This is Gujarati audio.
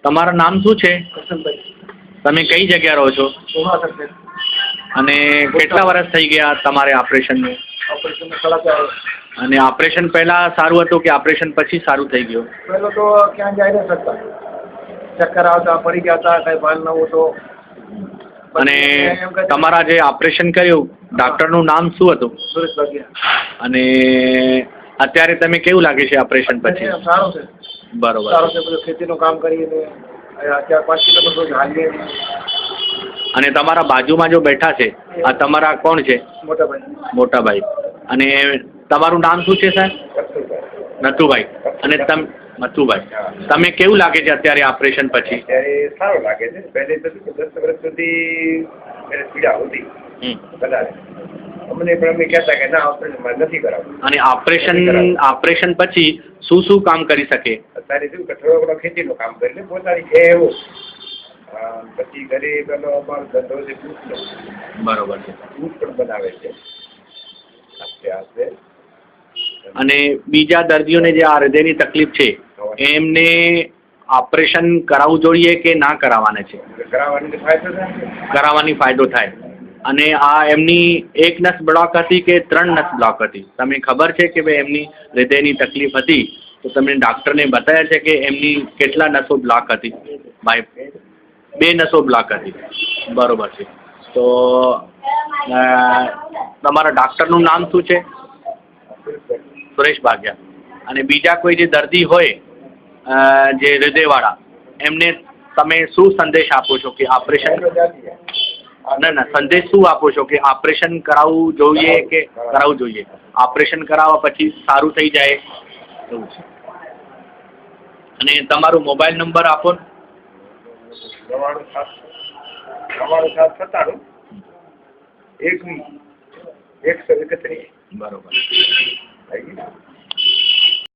તમારું નામ શું છે? તમે કઈ જગ્યા રહો છો? અને કેટલા વર્ષ થઈ ગયા તમારે ઓપરેશનનું? અને ઓપરેશન પહેલાં સારું હતું કે ઓપરેશન પછી સારું થઈ ગયું? પહેલો તો ક્યાં જાય ન શકતા, ચક્કર આવતા, પડી ગયા હતા, કંઈ ભાન ન હોતો. અને તમારા જે ઓપરેશન કર્યું ડૉક્ટરનું નામ શું હતું? સુરેશ ભાગ્યા. અને અત્યારે તમે કેવું લાગે છે ઓપરેશન પછી? સારું છે. બરોબર. સારું છે. બધું ખેતીનું કામ કરીએ અત્યારે 5 કિલોમીટર હાલીએ. અને તમારા બાજુમાં જો બેઠા છે આ તમારા કોણ છે? મોટાભાઈ. અને તમારું નામ શું છે સાહેબ? નથુભાઈ. અને મથુભાઈ, તમે કેવું લાગે છે અત્યારે ઓપરેશન પછી? અત્યારે સારું લાગે છે. પહેલે તો 10 વર્ષ સુધી પીડા હતી વધારે. અમને પણ અમે કહેતા કે ના ઓપરેશન નથી કરાવવું. અને ઓપરેશન પછી શું કામ કરી શકે? અત્યારે શું કે થોડો ઘણો ખેતીનું કામ કરી લે પોતાની છે એવું. પછી ઘરે પેલો અમારો ધંધો છે દૂધનો. બરોબર છે. દૂધ પણ બનાવે છે આસ્તે આસ્તે. અને બીજા દર્દીઓને જે આ હૃદયની તકલીફ છે એમને ઓપરેશન કરાવવું જોઈએ કે ના કરાવવાને છે? કરાવવાની ફાયદો થાય. કરાવવાની ફાયદો થાય. અને આ એમની એક નસ બ્લોક હતી કે 3 નસ બ્લોક હતી? તમને ખબર છે કે ભાઈ એમની હૃદયની તકલીફ હતી તો તમે ડૉક્ટરને બતાવ્યા છે કે એમની કેટલા નસો બ્લોક હતી? ભાઈ 2 નસો બ્લોક હતી. બરોબર છે. તો તમારા ડૉક્ટરનું નામ શું છે? સુરેશ ભાગ્યા. અને બીજા કોઈ જે દર્દી હોય જે હૃદયવાળા એમને તમે શું સંદેશ આપો છો કે ઓપરેશન ના સંદેશ શું આપો છો કે ઓપરેશન કરાવવું જોઈએ કે કરાવવું જોઈએ? ઓપરેશન કરાવવા પછી સારું થઈ જાય એવું છે. અને તમારો મોબાઈલ નંબર આપો ને. 97 97 97 131. બરોબર.